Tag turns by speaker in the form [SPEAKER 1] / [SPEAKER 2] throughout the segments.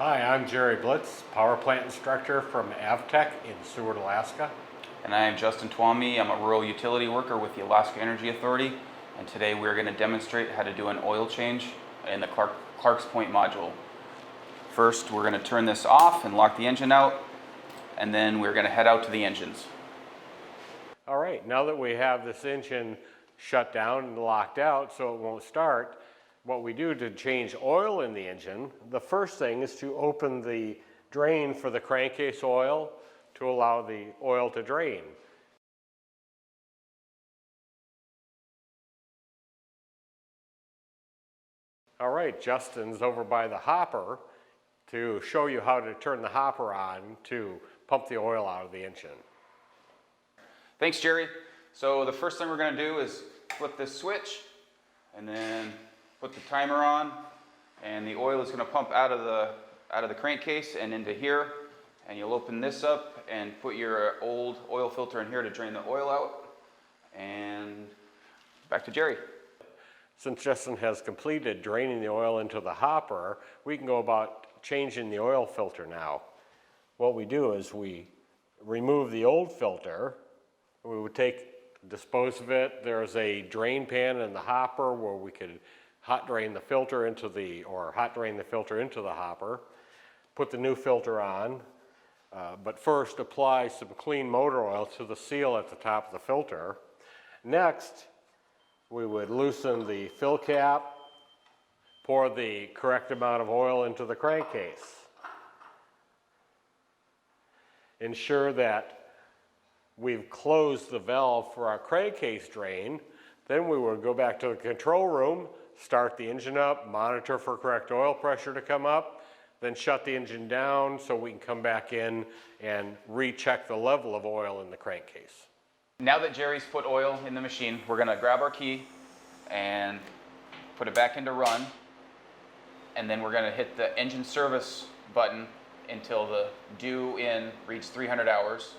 [SPEAKER 1] Hi, I'm Jerry Blitz, power plant instructor from Avtech in Seward, Alaska.
[SPEAKER 2] And I am Justin Twomey. I'm a rural utility worker with the Alaska Energy Authority, and today we're going to demonstrate how to do an oil change in the Clark's Point module. First, we're going to turn this off and lock the engine out, and then we're going to head out to the engines.
[SPEAKER 1] All right, now that we have this engine shut down and locked out so it won't start, what we do to change oil in the engine, the first thing is to open the drain for the crankcase oil to allow the oil to drain. All right, Justin's over by the hopper to show you how to turn the hopper on to pump the oil out of the engine.
[SPEAKER 2] Thanks, Jerry. So the first thing we're going to do is flip this switch and then put the timer on, and the oil is going to pump out of the crankcase and into here, and you'll open this up and put your old oil filter in here to drain the oil out. And back to Jerry.
[SPEAKER 1] Since Justin has completed draining the oil into the hopper, we can go about changing the oil filter now. What we do is we remove the old filter. We would dispose of it. There's a drain pan in the hopper where we could hot drain the filter into the hopper, put the new filter on, but first apply some clean motor oil to the seal at the top of the filter. Next, we would loosen the fill cap, pour the correct amount of oil into the crankcase. Ensure that we've closed the valve for our crankcase drain. Then we would go back to the control room, start the engine up, monitor for correct oil pressure to come up, then shut the engine down so we can come back in and recheck the level of oil in the crankcase.
[SPEAKER 2] Now that Jerry's put oil in the machine, we're going to grab our key and put it back into run, and then we're going to hit the engine service button until the due in reads 300 hours.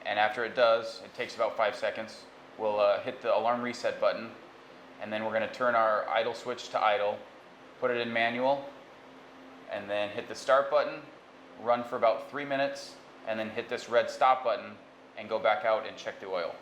[SPEAKER 2] And after it does, it takes about 5 seconds, we'll hit the alarm reset button, and then we're going to turn our idle switch to idle, put it in manual, and then hit the start button, run for about 3 minutes, and then hit this red stop button and go back out and check the oil.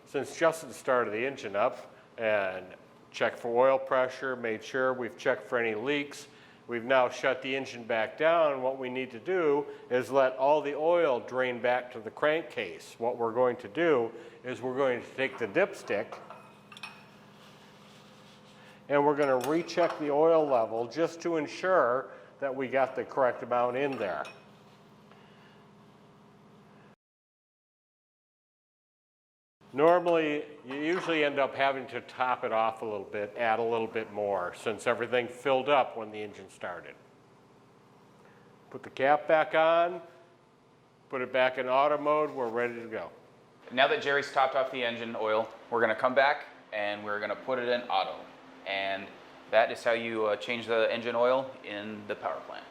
[SPEAKER 1] Since Justin started the engine up and checked for oil pressure, made sure we've checked for any leaks, we've now shut the engine back down. What we need to do is let all the oil drain back to the crankcase. What we're going to do is we're going to take the dipstick and we're going to recheck the oil level just to ensure that we got the correct amount in there. Normally, you usually end up having to top it off a little bit, add a little bit more, since everything filled up when the engine started. Put the cap back on, put it back in auto mode, we're ready to go.
[SPEAKER 2] Now that Jerry's topped off the engine oil, we're going to come back and we're going to put it in auto. And that is how you change the engine oil in the power plant.